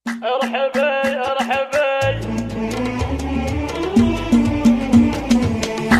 ارحبي ارحبي.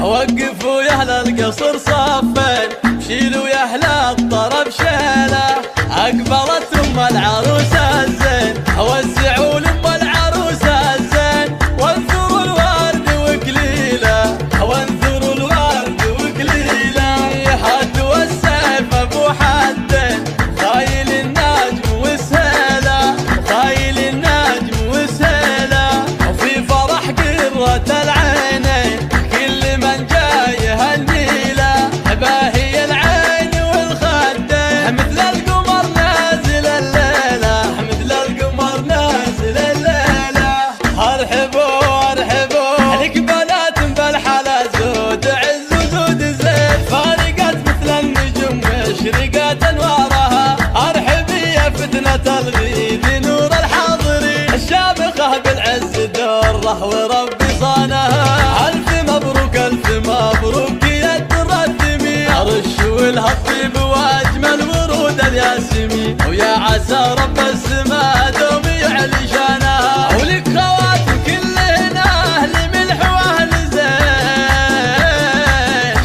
وقفوا يا اهل القصر صفين، شيلوا يا اهل الطرب شيله، اقبلت ام العروسه الزين، وزعوا لام العروسه الزين، وانثروا الورد وكليله، وانثروا الورد وكليله، حدوا السيف ابو حدين، خايل النجم وسهيله، خايل النجم وسهيله، وفي فرح قرة العينين كل من جاي هالنيله، باهي العين والخدين، مثل القمر نازل الليله، مثل القمر نازل الليله. ارحبوا ارحبوا لك بنات بالحلا زود عز وزود زين، فارقت مثل النجوم مشرقت انوارها، ارحبي يا فتنة الغيث نور الحاضرين، الشامخة بالعز دره وربي صانها، الف مبروك الف مبروك يا التردمي، رشوا لها الطيب واجمل ورود الياسمين، ويا عسى رب السما دوم يعلي شانها، ولك خواتم كلهن اهل ملح واهل زين،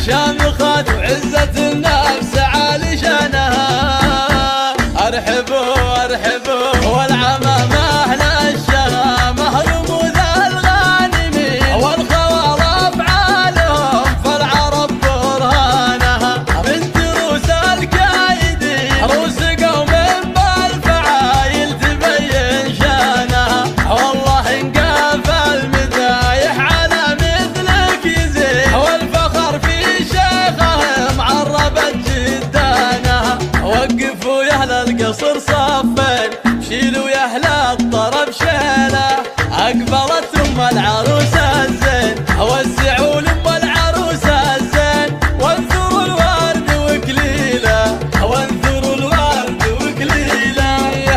شامخات وعزة النفس عالي شانها. ارحبوا ارحبوا والعمام اهل الشهامه، رموز الغانمين والخوال افعالهم، فالعرب برهانها، بنت روس الكايدين، روس قوم بالفعايل تبين شانها، والله انقاف المدايح على مثلك يزين، والفخر في شيخهم عربت جدانها. وقفوا يا اهل القصر صفين، شيلوا يا اهل الطرب شيله، اقبلت ام العروسه الزين، وزعوا لام العروسه الزين، وانثروا الورد وكليله، وانثروا الورد وكليله،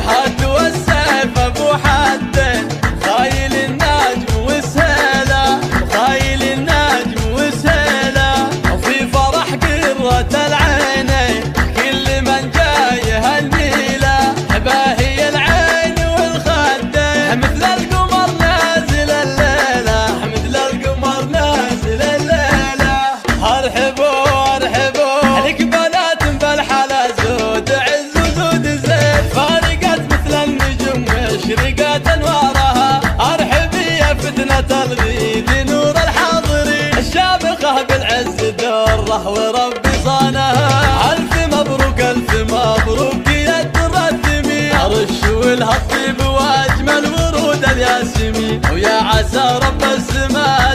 حدوا السيف ابو حدين، خايل النجم وسهيله، خايل النجم وسهيله، وفي فرح قرة العينين كل من جاي هالنيله، باهي العين والخدين، مثل القمر نازل الليله، مثل القمر نازل الليله. ارحبوا ارحبوا لك بنات بالحلا زود عز وزود زين، فارقت مثل النجوم مشرقت انوارها، ارحبي يا فتنة الغيث نور الحاضرين، الشامخة بالعز دره وربي صانها، الف مبروك الف مبروك يا التردمي، رشوا لها الطيب واجمل ورود الياسمين، ويا عسى رب السما